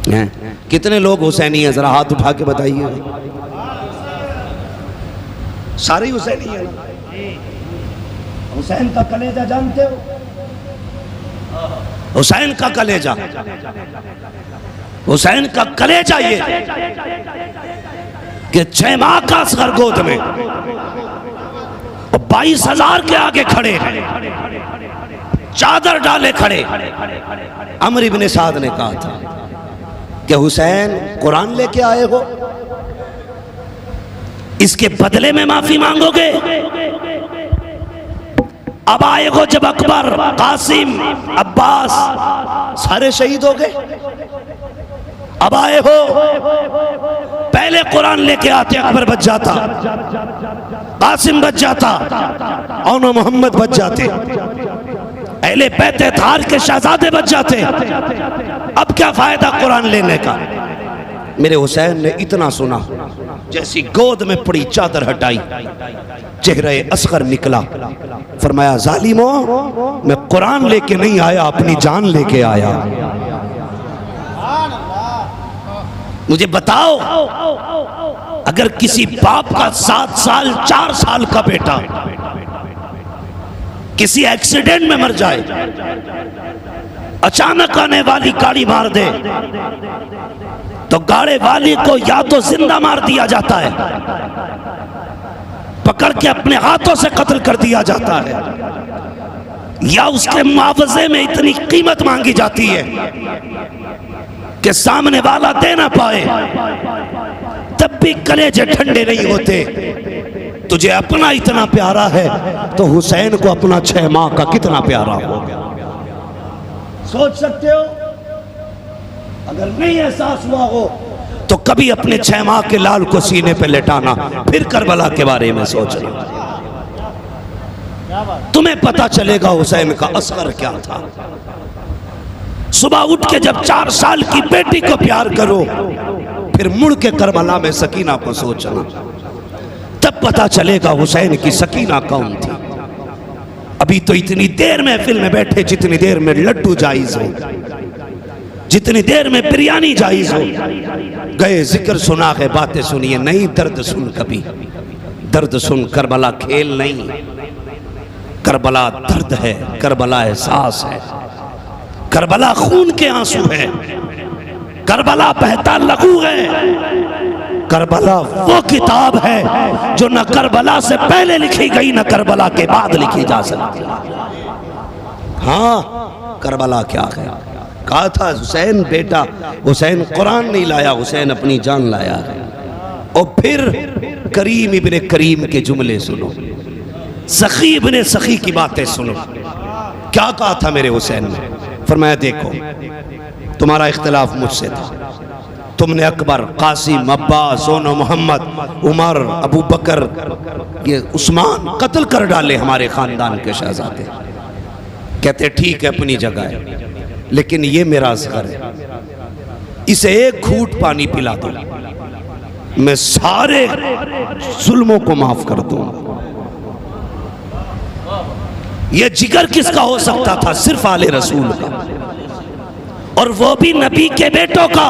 कितने लोग हुसैनी हैं, जरा हाथ उठा के बताइए। सारे हुसैनी हैं। हुसैन का कलेजा जानते हो? हुसैन का कलेजा, हुसैन का कलेजा ये कि 6 माह का असगर गोद में 22,000 के आगे खड़े हैं, चादर डाले खड़े। अमर इब्ने साद ने कहा था कि हुसैन कुरान लेके आए हो, इसके बदले में माफी मांगोगे? अब आए हो जब अकबर, कासिम, अब्बास सारे शहीद हो गए, अब आए हो। पहले कुरान लेके आते अकबर बच जाता, कासिम बच जाता और मोहम्मद बच जाते, पहले पैते थार के शहजादे बच जाते। अब क्या फायदा कुरान लेने का? मेरे हुसैन ने इतना सुना, जैसी गोद में पड़ी चादर हटाई, चेहरे असगर निकला, फरमाया जालिमो, मैं कुरान लेके नहीं आया, अपनी जान लेके आया। मुझे बताओ, अगर किसी बाप का 7 साल 4 साल का बेटा किसी एक्सीडेंट में मर जाए, अचानक आने वाली गाड़ी मार दे, तो गाड़ी वाली को या तो जिंदा मार दिया जाता है, पकड़ के अपने हाथों से कत्ल कर दिया जाता है, या उसके मुआवजे में इतनी कीमत मांगी जाती है कि सामने वाला दे ना पाए। तब भी कलेजे ठंडे नहीं होते। तुझे अपना इतना प्यारा है तो हुसैन को अपना 6 माह का कितना प्यारा होगा, सोच सकते हो? अगर नहीं एहसास हुआ हो तो कभी अपने 6 माह के लाल को सीने पे लेटाना, फिर करबला के बारे में सोचना, तुम्हें पता चलेगा हुसैन का असर क्या था। सुबह उठ के जब 4 साल की बेटी को प्यार करो, फिर मुड़ के करबला में सकीना को सोचना, तब पता चलेगा हुसैन की सकीना कौन थी। अभी तो इतनी देर महफिल में बैठे, जितनी देर में लड्डू जायज हो, जितनी देर में बिरयानी जायज हो, गए जिक्र सुना के बातें सुनिए। नहीं, दर्द सुन, कभी दर्द सुन। करबला खेल नहीं, करबला दर्द है, करबला एहसास है, करबला खून के आंसू है, करबला बहता लहू है, करबला वो किताब है जो न करबला से पहले लिखी गई, न करबला के बाद लिखी जा सकती। हाँ, करबला क्या है? कहा था हुसैन बेटा, हुसैन कुरान नहीं लाया, हुसैन अपनी जान लाया है। और फिर करीम इब्ने करीम के जुमले सुनो, सखी इब्ने सखी की बातें सुनो। क्या कहा था मेरे हुसैन ने? फरमाया देखो, तुम्हारा इख्तिलाफ मुझसे था, तुमने अकबर, कासिम, अब्बास, दोनों मोहम्मद, उमर, अबू बकर, ये उस्मान कत्ल कर डाले हमारे खानदान के शहजादे। कहते ठीक है, अपनी जगह है, लेकिन ये मेरा असगर है, इसे एक घूंट पानी पिला दो, मैं सारे जुल्मों को माफ कर दूंगा। ये जिगर किसका हो सकता था? सिर्फ आले रसूल का, और वो भी नबी के बेटों का,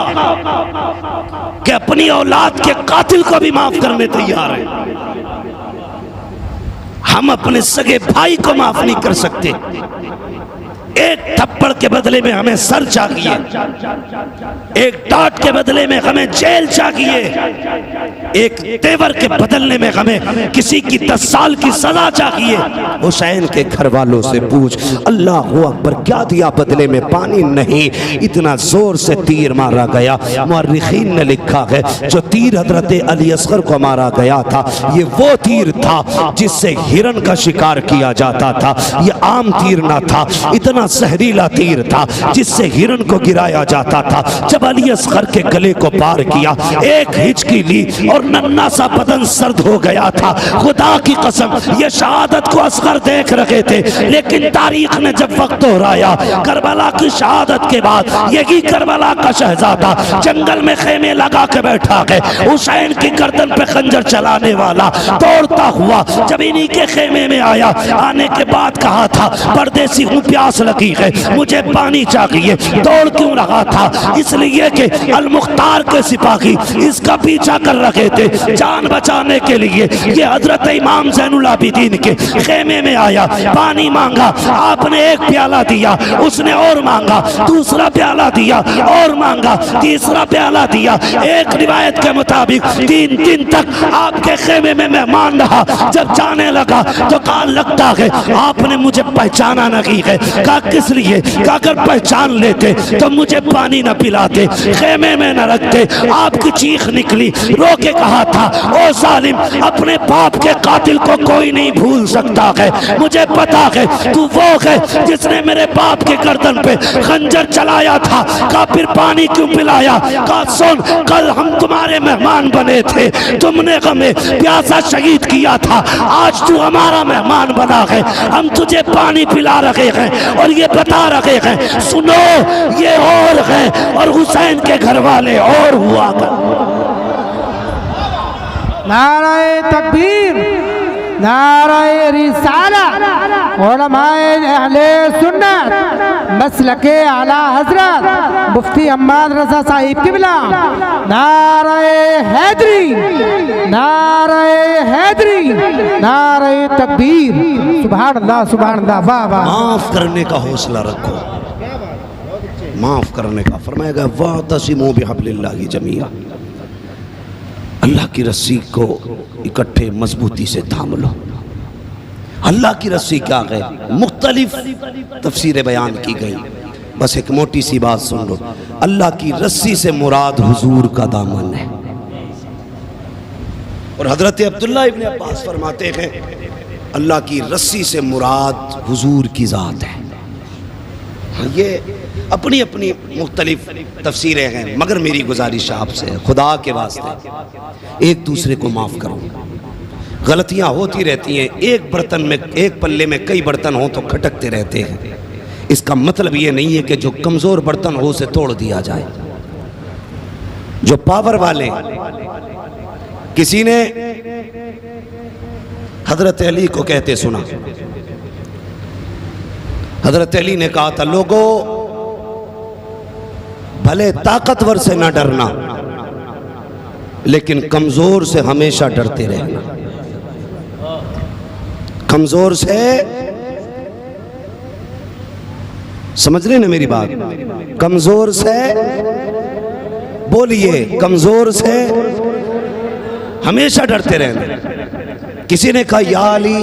कि अपनी औलाद के कातिल को भी माफ करने तैयार है। हम अपने सगे भाई को माफ नहीं कर सकते। एक थप्पड़ के बदले में हमें सर चाहिए, एक डांट के बदले में हमें जेल चाहिए, एक तेवर के बदलने में हमें किसी की 10 साल की सजा चाहिए। हुसैन के घर वालों से पूछ, अल्लाह अकबर, क्या दिया बदले में? पानी नहीं, इतना जोर से तीर मारा गया। मुअर्रिखीन ने लिखा है जो तीर हजरत अली असगर को मारा गया था, ये वो तीर था जिससे हिरन का शिकार किया जाता था। ये आम तीर ना था, इतना जहरीला तीर था जिससे हिरन को गिराया जाता था। जब अली असगर के गले को पार किया, एक हिचकी ली और नन्ना सा बदन सर्द हो गया था। खुदा की कसम, ये शहादत को असगर देख रहे थे, लेकिन तारीख ने जब वक्त दोहराया, करबला की शहादत के बाद यही करबला का शहजादा जंगल में खेमे लगा के बैठा है, हुसैन की गर्दन पे खंजर चलाने वाला दौड़ता हुआ जब इन्हीं के खेमे में आया, आने के बाद कहा था परदेसी हूँ, प्यास लगी है, मुझे पानी चाहिए। दौड़ क्यों रहा था? इसलिए कि अल मुख्तार के सिपाही इसका पीछा कर रहे थे जान बचाने के लिए। ये हजरत इमाम ज़ैनुल आबिदीन के खेमे में आया, पानी मांगा, आपने एक प्याला दिया, उसने और मांगा, दूसरा प्याला दिया और मांगा, तीसरा प्याला दिया। एक रिवायत के मुताबिक 3 दिन तक आपके खेमे में मेहमान रहा। जब जाने लगा तो कहा लगता है आपने मुझे पहचाना नहीं है। कहा किस लिए? कहा अगर पहचान लेते तो मुझे पानी न पिलाते, खेमे में न रखते। आपकी चीख निकली, रो के कहा था, ओ जालिम, अपने बाप के कातिल को कोई नहीं भूल सकता है। मुझे पता है तू वो है जिसने मेरे बाप के गर्दन पे खंजर चलाया था। कहा फिर पानी क्यों पिलाया? कहा सुन, कल हम तुम्हारे मेहमान बने थे, तुमने हमें प्यासा शहीद किया था, आज तू हमारा मेहमान बना है, हम तुझे पानी पिला रहे हैं और ये बता रहे हैं सुनो ये और है और हुसैन के घर वाले और हुआ कर। नाराए तकबीर, नाराए रिसाला, उलमाए अहले सुन्नत, मसलके आला हजरत मुफ्ती अहमद रज़ा साहिब किबला, नाराए हैदरी, नाराए हैदरी, नाराए तकबीर। सुभान अल्लाह, सुभान अल्लाह, वाह वाह। माफ करने का हौसला रखो, माफ करने का। फरमाएगा वातसिमू बिहब्लिल्लाहि जमीआ, अल्लाह की रस्सी को इकट्ठे मजबूती से थाम लो। अल्लाह की रस्सी क्या है? मुख्तलिफ तफसीरें बयान की गई, बस एक मोटी सी बात सुन लो। अल्लाह की रस्सी से मुराद हुजूर का दामन है। और हजरत अब्दुल्लाह इब्न अब्बास फरमाते हैं अल्लाह की रस्सी से मुराद हुजूर की ज़ात है। ये अपनी अपनी मुख्तलिफ तफसीरें हैं, मगर मेरी गुजारिश आपसे है, खुदा के वास्ते एक दूसरे को माफ़ करो। गलतियां होती रहती हैं, एक बर्तन में, एक पल्ले में कई बर्तन हो तो खटकते रहते हैं। इसका मतलब ये नहीं है कि जो कमज़ोर बर्तन हो उसे तोड़ दिया जाए। जो पावर वाले, किसी ने हजरत अली को कहते सुना, हजरत अली ने कहा था लोगों भले ताकतवर से ना डरना, लेकिन कमजोर से हमेशा डरते रहना। कमजोर से, समझ रहे ना मेरी बात? कमजोर से बोलिए, कमजोर से हमेशा डरते रहना। किसी ने कहा या अली,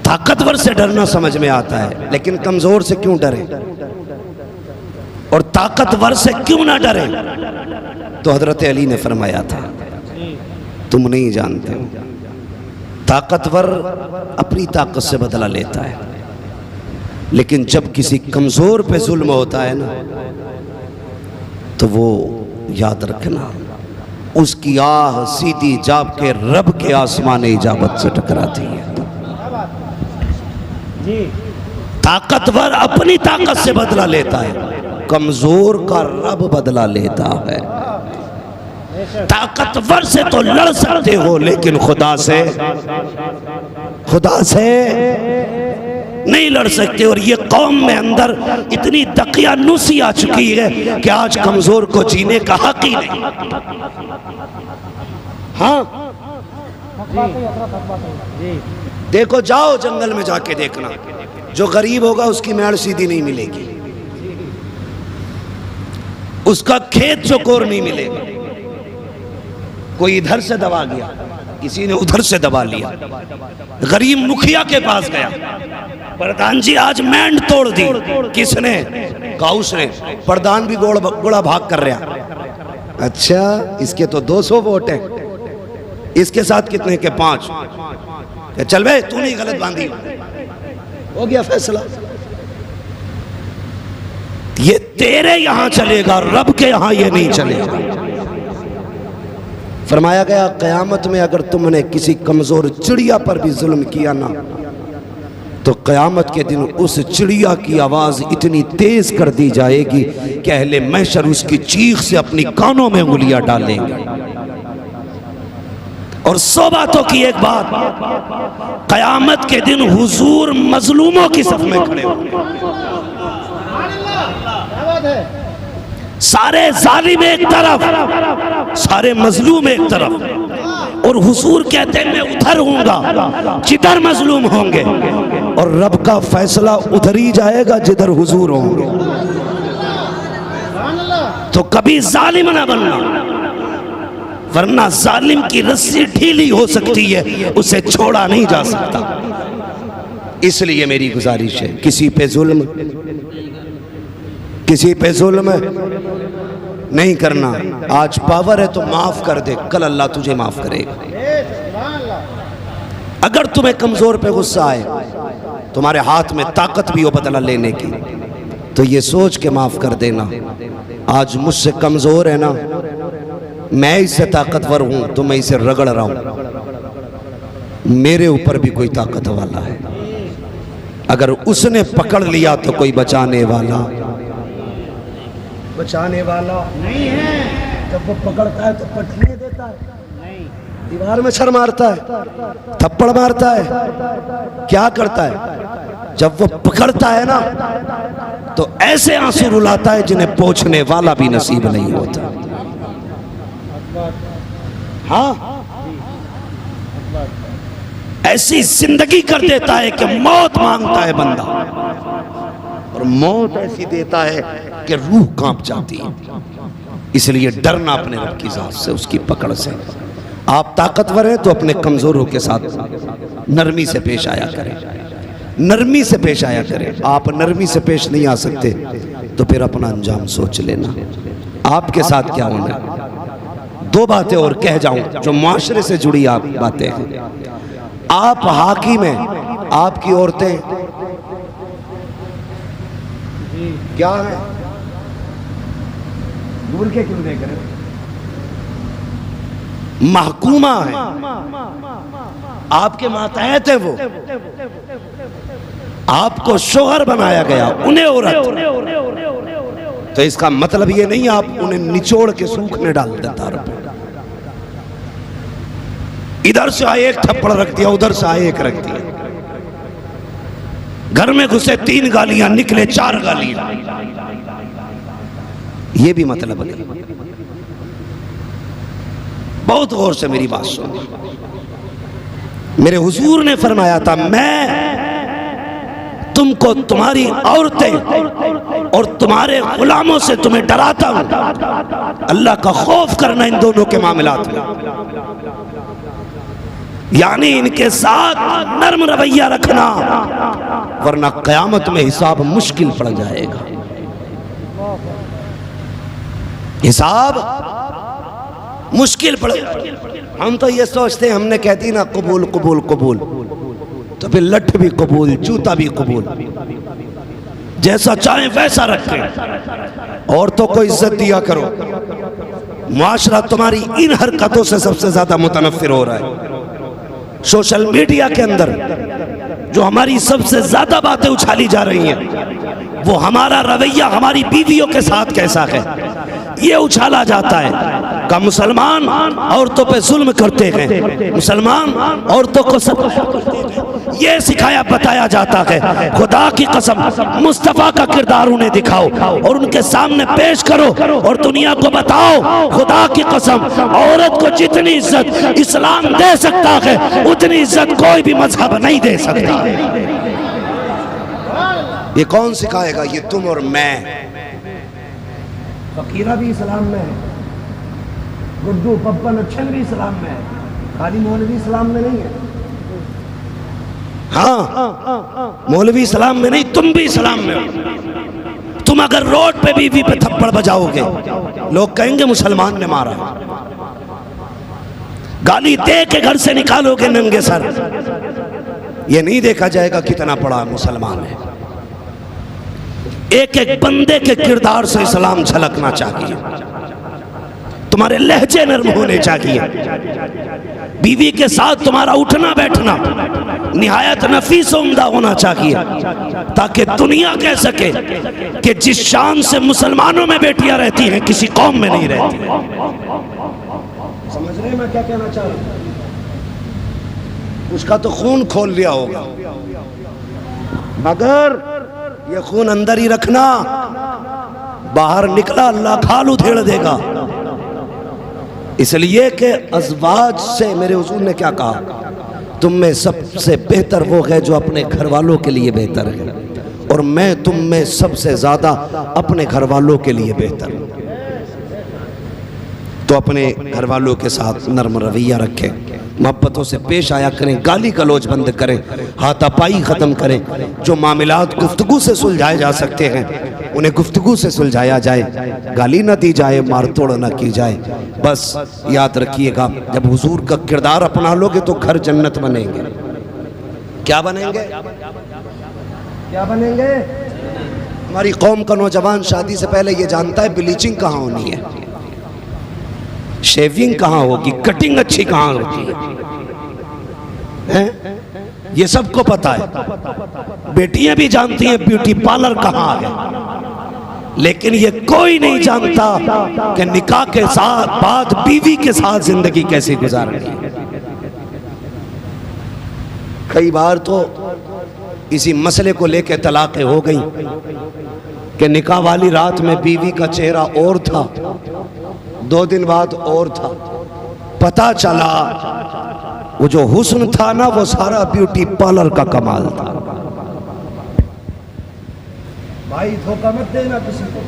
ताकतवर से डरना समझ में आता है, लेकिन कमजोर से क्यों डरे? और ताकतवर से क्यों ना डरे? तो हजरत अली ने फरमाया था तुम नहीं जानते हो, ताकतवर अपनी ताकत से बदला लेता है, लेकिन जब किसी कमजोर पे जुल्म होता है ना, तो वो याद रखना उसकी आह सीधी जाब के रब के आसमान इजाबत से टकराती है। ताकतवर अपनी ताकत से बदला लेता है, कमजोर का रब बदला लेता है। ताकतवर से तो लड़ सकते हो, लेकिन खुदा से नहीं लड़ सकते। और ये कौम में अंदर इतनी दकियानुसी आ चुकी है कि आज कमजोर को जीने का हक ही नहीं। हाँ देखो, जाओ जंगल में जाके देखना, जो गरीब होगा उसकी मेड़ सीधी नहीं मिलेगी, उसका खेत चौकोर नहीं मिलेगा। कोई इधर से दबा गया, किसी ने उधर से दबा लिया। गरीब मुखिया के पास गया, प्रधान जी आज मैंड तोड़ दी। किसने? काउस ने। प्रधान भी गोड़ा भाग कर रहा। अच्छा, इसके तो 200 वोट हैं, इसके साथ कितने के? 5। चल बे, तू नहीं गलत बांधी, हो गया फैसला। ये तेरे यहां चलेगा, रब के यहां ये नहीं चलेगा। फरमाया गया कयामत में अगर तुमने किसी कमजोर चिड़िया पर भी जुल्म किया ना, तो कयामत के दिन उस चिड़िया की आवाज इतनी तेज कर दी जाएगी कि अहले महशर उसकी चीख से अपनी कानों में उंगलियां डालेंगे। और 100 बातों की एक बात, कयामत के दिन हुजूर मजलूमों की सफ में खड़े होंगे। सारे जालिम एक तरफ, सारे मजलूम एक तरफ, और हुजूर कहते हैं मैं उधर हूँगा जिधर मजलूम होंगे, और रब का फैसला उधर ही जाएगा जिधर हुजूर होंगे। तो कभी जालिम ना बनना, वरना जालिम की रस्सी ढीली हो सकती है, उसे छोड़ा नहीं जा सकता। इसलिए मेरी गुजारिश है, किसी पे जुल्म नहीं करना। आज पावर है तो माफ कर दे, कल अल्लाह तुझे माफ करेगा। अगर तुम्हें कमजोर पे गुस्सा आए, तुम्हारे हाथ में ताकत भी हो बदला लेने की, तो ये सोच के माफ कर देना, आज मुझसे कमजोर है ना, मैं इससे ताकतवर हूं तो मैं इसे रगड़ रहा हूं, मेरे ऊपर भी कोई ताकत वाला है। अगर उसने पकड़ लिया तो कोई बचाने वाला नहीं है। जब वो पकड़ता है तो पटने देता है, दीवार में छर मारता है, थप्पड़ मारता है, क्या करता है? जब वो पकड़ता है ना तो ऐसे आंसू रुलाता है जिन्हें पोंछने वाला भी नसीब नहीं होता। हाँ, ऐसी जिंदगी कर देता है कि मौत मांगता है बंदा, और मौत ऐसी देता है कि रूह कांप जाती है। इसलिए डरना अपने रब की जात से, उसकी पकड़ से। आप ताकतवर हैं तो अपने कमजोरों के साथ नरमी से पेश आया करें, नरमी से पेश आया करें। आप नरमी से पेश नहीं आ सकते तो फिर अपना अंजाम सोच लेना, आपके साथ क्या होना। 2 बातें और कह जाऊं जो मुआशरे से जुड़ी आप बातें हैं। आप हाकिम हैं, आपकी औरतें क्या है? बोल के क्यों देख रहे? महकूमा है, आपके मातहत है, वो आपको शोहर बनाया गया, उन्हें औरत। तो इसका मतलब ये नहीं आप उन्हें निचोड़ के सूखने डाल देता। इधर से आए एक थप्पड़ रख दिया, उधर से आए एक रख दिया। घर में घुसे 3 गालियां, निकले 4 गालियां। ये भी मतलब नहीं। बहुत गौर से मेरी बात सुनो। मेरे हुजूर ने फरमाया था, मैं तुमको तुम्हारी औरतें और तुम्हारे गुलामों से तुम्हें डराता हूं। अल्लाह का खौफ करना इन दोनों के मामलात में, यानी इनके साथ नर्म रवैया रखना, वरना कयामत में हिसाब मुश्किल पड़ जाएगा। हिसाब मुश्किल पड़। हम तो ये सोचते हैं, हमने कहती ना कबूल कबूल कबूल, तो फिर लठ भी कबूल, जूता भी कबूल, जैसा चाहे वैसा रखें। औरतों को इज्जत दिया करो। मुआशरा तुम्हारी इन हरकतों से सबसे ज्यादा मुतनफ्फिर हो रहा है। सोशल मीडिया के अंदर जो हमारी सबसे ज्यादा बातें उछाली जा रही हैं, वो हमारा रवैया हमारी बीवियों के साथ कैसा है, ये उछाला जाता है। का मुसलमान औरतों पे जुल्म करते हैं, मुसलमान औरतों को सब ये सिखाया बताया जाता है। खुदा की कसम, मुस्तफा का किरदार उन्हें दिखाओ और उनके सामने पेश करो और दुनिया को बताओ, खुदा की कसम, औरत को जितनी इज्जत इस्लाम दे सकता है उतनी इज्जत कोई भी मजहब नहीं दे सकता। ये कौन सिखाएगा? ये तुम और मैं। फकीरा भी इस्लाम में है, गुड्डू पप्पन अच्छन भी इस्लाम में है, खाली मौलवी इस्लाम में नहीं है। हाँ, मौलवी इस्लाम में नहीं, तुम भी इस्लाम में हो। तुम अगर रोड पे बीवी पे थप्पड़ बजाओगे, लोग कहेंगे मुसलमान ने मारा। गाली दे के घर से निकालोगे नंगे सर, ये नहीं देखा जाएगा कितना बड़ा मुसलमान है। एक एक बंदे के किरदार से इस्लाम झलकना चाहिए। तुम्हारे लहजे नर्म होने चाहिए। बीवी के साथ तुम्हारा उठना बैठना निहायत नफीस उम्दा होना चाहिए, ताकि दुनिया कह सके कि जिस शान से मुसलमानों में बेटियां रहती हैं किसी कौम में नहीं रहती। समझ रहे हैं मैं क्या कहना चाह रहा हूं? उसका तो खून खोल लिया होगा, मगर ये खून अंदर ही रखना, बाहर निकला अल्लाह खाल उधेड़ देगा। इसलिए कि अज़वाज से मेरे हुज़ूर ने क्या कहा, तुम में सबसे बेहतर वो है जो अपने घर वालों के लिए बेहतर है, और मैं तुम में सबसे ज़्यादा अपने घर वालों के लिए बेहतर हूँ। तो अपने घर वालों के साथ नर्म रवैया रखें, मोहब्बतों से पेश आया करें, गाली गलौज बंद करें, हाथापाई ख़त्म करें। जो मामलात गुफ्तगू से सुलझाए जा सकते हैं उन्हें गुफ्तगू से सुलझाया जाए, गाली न दी जाए, मार तोड़ न की जाए। बस याद रखिएगा, जब हुजूर का किरदार अपना लोगे तो घर जन्नत बनेंगे। क्या बनेंगे? क्या बनेंगे? हमारी कौम का नौजवान शादी से पहले ये जानता है ब्लीचिंग कहाँ होनी है, शेविंग कहाँ होगी, कटिंग अच्छी कहाँ होती है? ये सबको पता है। बेटियां भी जानती हैं ब्यूटी पार्लर कहाँ है, लेकिन ये कोई नहीं जानता कि निकाह के साथ बाद बीवी के साथ जिंदगी कैसे गुजारनी है। कई बार तो इसी मसले को लेकर तलाक़ें हो गई कि निकाह वाली रात में बीवी का चेहरा और था, 2 दिन बाद और था। पता चला वो जो हुस्न था ना, वो सारा ब्यूटी पार्लर का कमाल था। भाई धोखा मत देना किसी को।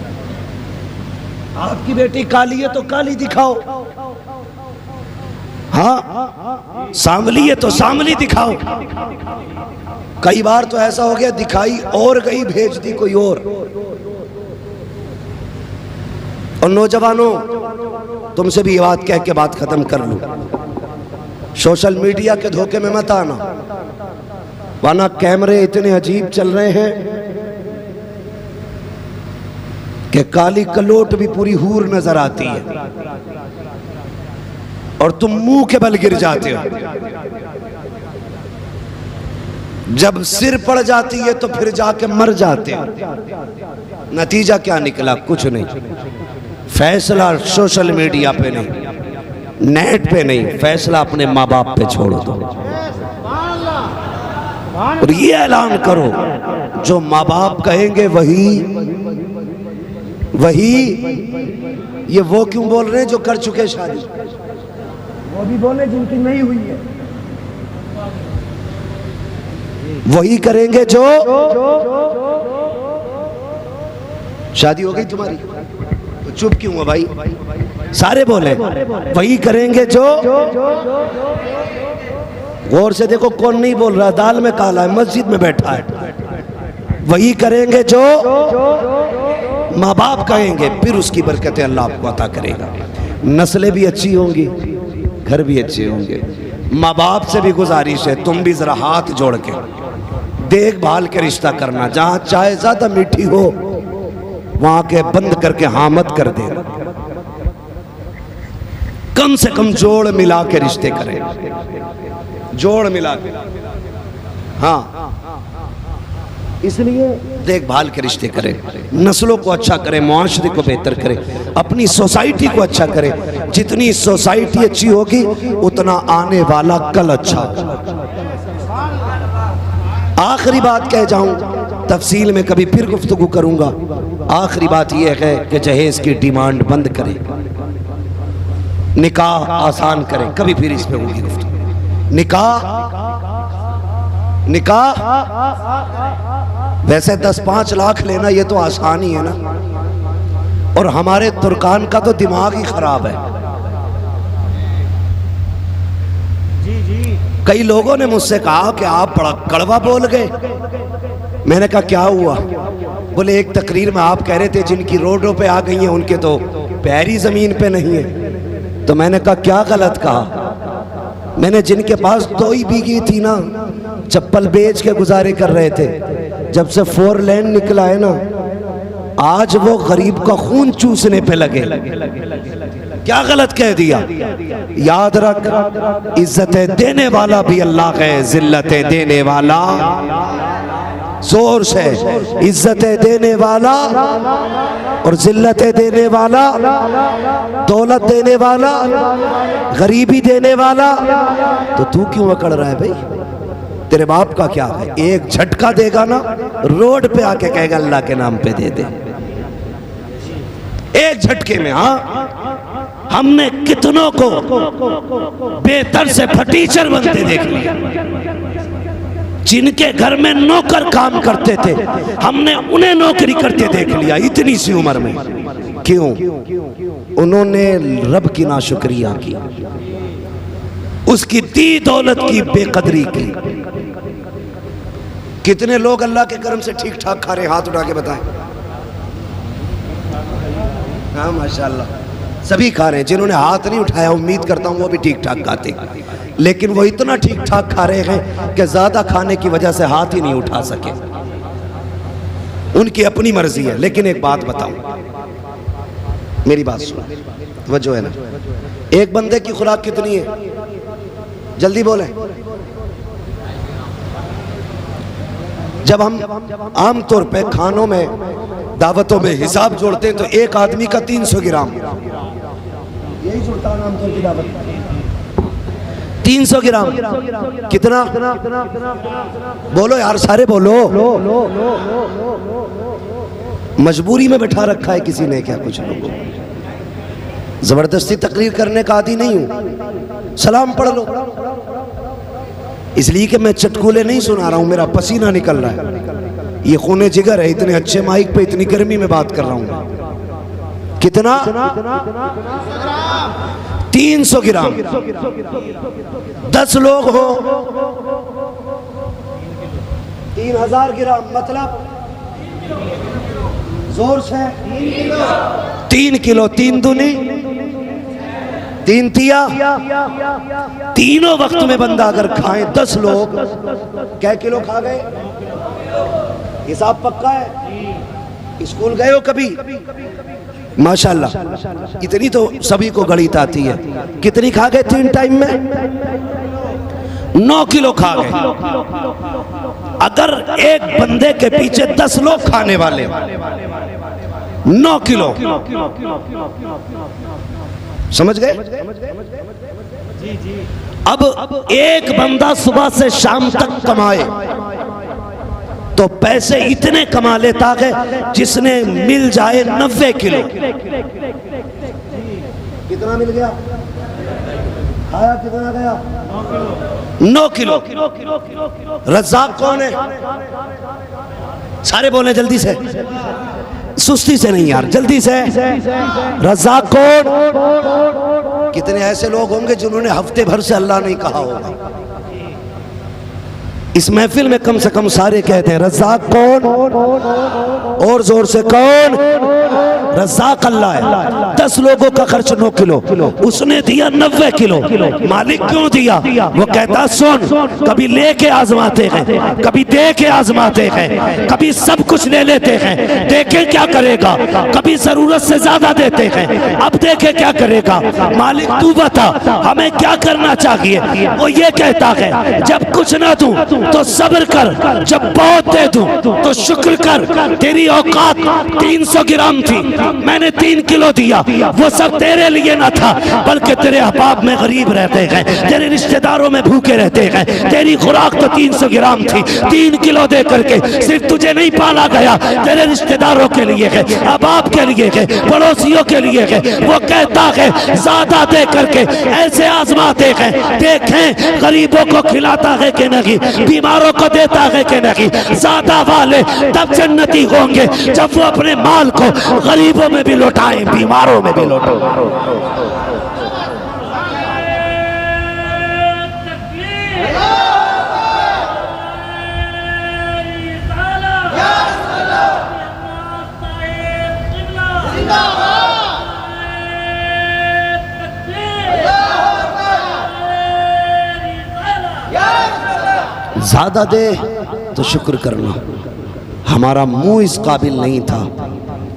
आपकी बेटी काली है तो काली दिखाओ, हाँ सांवली है तो सांवली दिखाओ। कई बार तो ऐसा हो गया दिखाई और गई, भेज दी कोई और। और नौजवानों, तुमसे भी ये बात कह के बात खत्म कर लूं, सोशल मीडिया के धोखे में मत आना, वरना कैमरे इतने अजीब चल रहे हैं कि काली कलोट भी पूरी हूर नजर आती है और तुम मुंह के बल गिर जाते हो। जब सिर पड़ जाती है तो फिर जाके मर जाते हो। नतीजा क्या निकला? कुछ नहीं। फैसला सोशल मीडिया पे नहीं, नेट पे नहीं, फैसला अपने माँ बाप पे छोड़ दो। और ये ऐलान करो, जो माँ बाप कहेंगे वही ये वो क्यों बोल रहे हैं जो कर चुके शादी, वो भी बोले जिनकी नहीं हुई है, वही करेंगे जो शादी हो गई तुम्हारी तो चुप क्यों है भाई? सारे बोले वही करेंगे जो। गौर से देखो कौन नहीं बोल रहा, दाल में काला है, मस्जिद में बैठा है। वही करेंगे जो माँ बाप कहेंगे, फिर उसकी बरकतें अल्लाह आपको अता करेगा। नस्लें भी अच्छी होंगी, घर भी अच्छे होंगे। माँ बाप से भी गुजारिश है, तुम भी जरा हाथ जोड़ के देखभाल के रिश्ता करना। जहाँ चाय ज्यादा मीठी हो वहां के बंद करके हाँ मत कर देना। कम से कम जोड़ मिला के रिश्ते करें, जोड़ मिला के। हाँ, इसलिए देखभाल के रिश्ते करें, नस्लों को अच्छा करें, मुआशरे को बेहतर करें, अपनी सोसाइटी को अच्छा करें। जितनी सोसाइटी अच्छी होगी उतना आने वाला कल अच्छा होगा। आखिरी बात कह जाऊं, तफसील में कभी फिर गुफ्तगू करूंगा। आखिरी बात यह है कि जहेज की डिमांड बंद करें, निकाह आसान करें। कभी फिर इस पे होगी गुफ्तगू। निकाह वैसे 10-5 लाख लेना ये तो आसान ही है ना, और हमारे तुर्कान का तो दिमाग ही खराब है। कई लोगों ने मुझसे कहा कि आप बड़ा कड़वा बोल गए। मैंने कहा क्या हुआ? बोले एक तकरीर में आप कह रहे थे जिनकी रोडों पे आ गई हैं उनके तो पैर ही जमीन पे नहीं है। तो मैंने कहा क्या गलत कहा? मैंने जिनके पास 2 ही बीघी थी ना, चप्पल बेच के गुजारे कर रहे थे, जब से 4 लेन निकला है ना, आज वो गरीब का खून चूसने पे लगे। क्या गलत कह दिया? याद रख, इज्जतें देने वाला भी अल्लाह है, जिल्लतें देने वाला, जोर से, इज्जतें देने वाला और जिल्लतें देने वाला, दौलत देने वाला, गरीबी देने वाला। तो तू क्यों अकड़ रहा है भाई? तेरे बाप का क्या है, एक झटका देगा ना, रोड पे आके कहेगा अल्लाह के नाम पे दे दे, एक झटके में। हाँ, हमने कितनों को बेहतर से फटीचर बनते देख लिया, जिनके घर में नौकर काम करते थे हमने उन्हें नौकरी करते देख लिया इतनी सी उम्र में। क्यों? उन्होंने रब की नाशुक्रिया की, उसकी दी दौलत की बेकदरी की। कितने लोग अल्लाह के करम से ठीक ठाक खा रहे, हाथ उठा के बताएं। हाँ माशाल्लाह, सभी खा रहे हैं। जिन्होंने हाथ नहीं उठाया उम्मीद करता हूं वो भी ठीक ठाक खाते, लेकिन वो इतना ठीक ठाक खा रहे हैं कि ज्यादा खाने की वजह से हाथ ही नहीं उठा सके। उनकी अपनी मर्जी है। लेकिन एक बात बताऊं, मेरी बात सुनो, वजह है ना, एक बंदे की खुराक कितनी है? जल्दी बोलें। जब हम आमतौर पे खानों में, दावतों में हिसाब जोड़ते हैं तो एक आदमी का 300 ग्राम, यही जुड़ता है आमतौर की दावत, 300 ग्राम। कितना? बोलो यार, सारे बोलो। मजबूरी में बैठा रखा है किसी ने क्या कुछ लोगों, जबरदस्ती तकरीर करने का आदी नहीं हूं। सलाम पढ़ लो, इसलिए कि मैं चटकुले नहीं सुना रहा हूं, मेरा पसीना निकल रहा है, ये खूने जिगर है। इतने अच्छे माइक पे इतनी गर्मी में बात कर रहा हूं। कितना? 300 ग्राम। 10 लोग हो, 3000 ग्राम, मतलब जोर से 3 किलो। 3 दूनी 3 तिया, तीनों वक्त में बंदा अगर खाए 10 लोग, क्या किलो खा गए? हिसाब पक्का है। स्कूल गए हो कभी? माशाल्लाह, इतनी तो सभी को गणित आती है। कितनी खा गए 3 टाइम में? 9 किलो खा गए। अगर एक बंदे के पीछे 10 लोग खाने वाले, 9 किलो, समझ गए? अब एक बंदा सुबह से शाम तक कमाए तो पैसे इतने कमा लेता है जिसने मिल जाए 90 किलो। कितना मिल गया? खाया कितना गया? 9 किलो। रज़ाक कौन है? सारे बोले जल्दी से, सुस्ती से नहीं यार, जल्दी से। रज़ाक कौन? कितने ऐसे लोग होंगे जिन्होंने हफ्ते भर से अल्लाह नहीं कहा होगा। इस महफिल में कम से कम सारे कहते हैं रज़ाक कौन? और जोर से कौन? रज़ाक अल्लाह है। 10 लोगों का खर्च 9 किलो, उसने दिया 90 किलो। मालिक क्यों दिया? वो कहता सुन, कभी लेके आजमाते हैं, कभी दे के आजमाते हैं, कभी सब कुछ ले लेते हैं, देखे क्या करेगा, कभी जरूरत से ज्यादा देते हैं, अब देखे क्या करेगा। मालिक तू बता हमें क्या करना चाहिए। वो ये कहता है जब कुछ ना दूं तो सब्र कर, जब बहुत दे दूं तो शुक्र कर। तेरी औकात 300 ग्राम थी, मैंने 3 किलो दिया, वो सब तेरे लिए ना था, बल्कि तेरे अहबाब में गरीब रहते हैं, तेरे रिश्तेदारों में भूखे रहते हैं। तेरी खुराक तो 300 ग्राम थी, 3 किलो दे करके सिर्फ तुझे नहीं पाला गया, तेरे रिश्तेदारों के लिए है, अहबाब के लिए है, पड़ोसियों के लिए है। वो कहता है ज्यादा दे करके ऐसे आजमाते हैं, देखें गरीबों को खिलाता है कि नहीं, बीमारों को देता है कि नहीं। ज्यादा वाले तब जन्नती होंगे जब वो अपने माल को गरीबों में भी लौटाएं, बीमारों में भी लौटाएं। ज्यादा दे तो शुक्र करना। हमारा मुंह इस काबिल नहीं था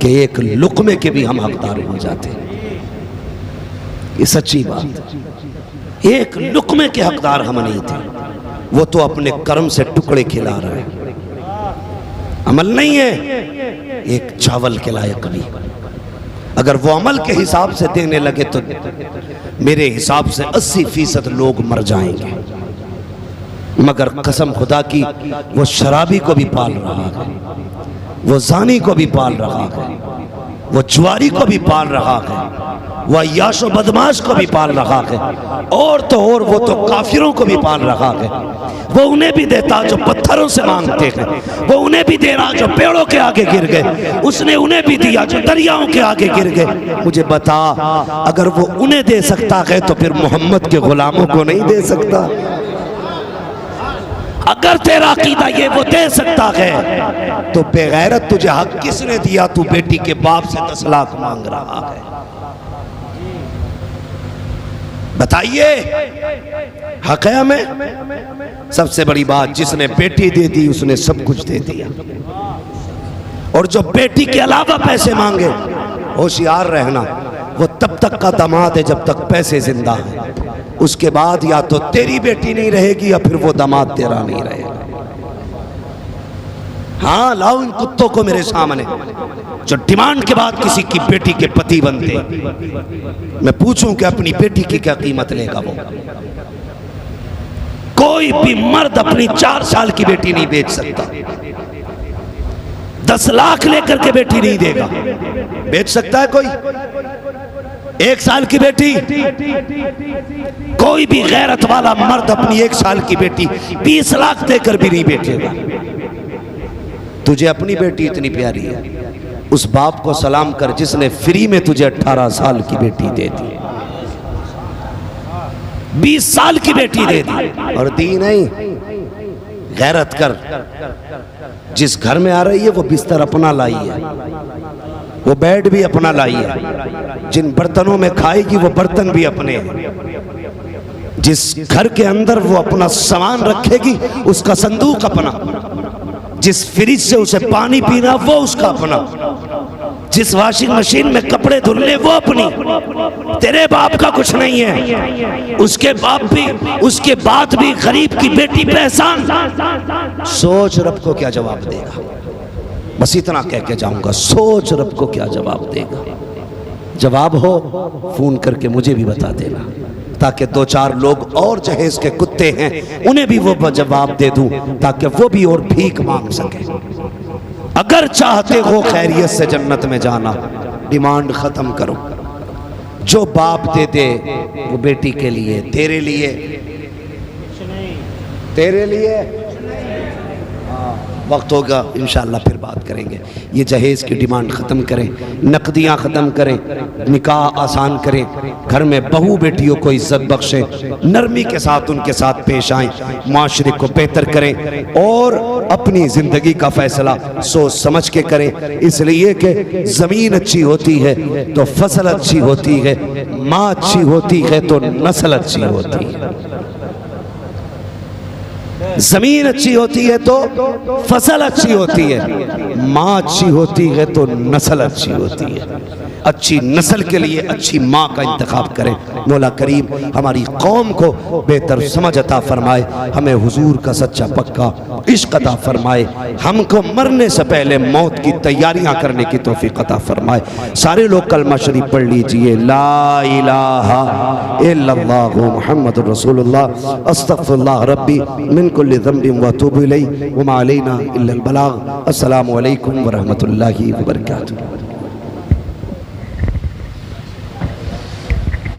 कि एक लुक़मे के भी हम हकदार हो जाते। ये सच्ची बात, एक लुक़मे के हकदार हम नहीं थे। वो तो अपने कर्म से टुकड़े खिला रहा है, अमल नहीं है एक चावल के लायक भी। अगर वो अमल के हिसाब से देने लगे तो मेरे हिसाब से 80% लोग मर जाएंगे। मगर कसम खुदा की वो शराबी को भी पाल रहा है, वो जानी को भी पाल रहा है, वो जुआरी को भी पाल रहा है, वो अय्याश व बदमाश को भी पाल रहा है, और तो और वो तो काफिरों को भी पाल रहा है। वो उन्हें भी देता जो पत्थरों से मांगते हैं, वो उन्हें भी दे रहा जो पेड़ों के आगे गिर गए, उसने उन्हें भी दिया जो दरियाओं के आगे गिर गए। मुझे बता, अगर वो उन्हें दे सकता है तो फिर मोहम्मद के गुलामों को नहीं दे सकता? अगर तेरा अकीदा ये वो दे सकता है तो बेगैरत तुझे हक किसने दिया? तू बेटी के बाप से 10 लाख मांग रहा है। बताइए, हक है हमें? सबसे बड़ी बात, जिसने बेटी दे दी उसने सब कुछ दे दिया। और जो बेटी के अलावा पैसे मांगे, होशियार रहना, वो तब तक का दामाद है जब तक पैसे जिंदा है। उसके बाद या तो तेरी बेटी नहीं रहेगी या फिर वो दामाद तेरा नहीं रहेगा। हाँ, लाओ इन कुत्तों को मेरे सामने जो डिमांड के बाद किसी की बेटी के पति बनते। मैं पूछूं कि अपनी बेटी की क्या कीमत लेगा वो? कोई भी मर्द अपनी 4 साल की बेटी नहीं बेच सकता। 10 लाख लेकर के बेटी नहीं देगा। बेच सकता है कोई? 1 साल की बेटी? कोई भी गैरत वाला मर्द अपनी 1 साल की बेटी 20 लाख देकर भी नहीं बेचेगा। तुझे अपनी बेटी इतनी प्यारी है, उस बाप को सलाम कर जिसने फ्री में तुझे 18 साल की बेटी दे दी, 20 साल की बेटी दे दी और दी नहीं। गैरत कर। जिस घर में आ रही है वो बिस्तर अपना लाई है, वो बेड भी अपना लाई है, जिन बर्तनों में खाएगी वो बर्तन भी अपने हैं। जिस घर के अंदर वो अपना सामान रखेगी उसका संदूक अपना, जिस फ्रिज से उसे पानी पीना वो उसका अपना, जिस वॉशिंग मशीन में कपड़े धुलने वो अपनी। तेरे बाप का कुछ नहीं है, उसके बाद भी गरीब की बेटी पे एहसान। सोच रब को क्या जवाब देगा। बस इतना कह के जाऊंगा, सोच रब को क्या जवाब देगा। जवाब हो फोन करके मुझे भी बता देना, ताकि 2-4 लोग और जहेज के कुत्ते हैं उन्हें भी वो जवाब दे दूं, ताकि वो भी और भीख मांग सके। अगर चाहते हो खैरियत से जन्नत में जाना, डिमांड खत्म करो। जो बाप दे दे वो बेटी के लिए, तेरे लिए, तेरे लिए। वक्त होगा इंशाअल्लाह फिर बात करेंगे। ये जहेज की डिमांड ख़त्म करें, नकदियाँ ख़त्म करें, निकाह आसान करें, घर में बहू बेटियों को इज्जत बख्शें, नरमी के साथ उनके साथ पेश आएँ, माशरे को बेहतर करें और अपनी ज़िंदगी का फ़ैसला सोच समझ के करें। इसलिए कि ज़मीन अच्छी होती है तो फसल अच्छी होती है, माँ अच्छी होती है तो नस्ल अच्छी होती है। जमीन अच्छी होती है तो फसल अच्छी होती है, माँ अच्छी होती है तो नस्ल अच्छी होती है। अच्छी नस्ल के लिए अच्छी माँ का इंतखाब करें। मौला करीम हमारी कौम को बेहतर समझ अता फरमाए, हमें हुजूर का सच्चा पक्का इश्क अता फरमाए, हमको मरने से पहले मौत की तैयारियां करने की तौफीक अता फरमाए। सारे लोग कलमा शरीफ पढ़ लीजिए, ला इलाहा इल्लल्लाहु मुहम्मदुर रसूलुल्लाह अस्तगफिरुल्लाह रब्बी मिन कुल्लि ज़ंबिन व अतूबु इलैहि व मा अलैना इल्लल बलाग। अस्सलामु अलैकुम व रहमतुल्लाहि व बरकातुहू।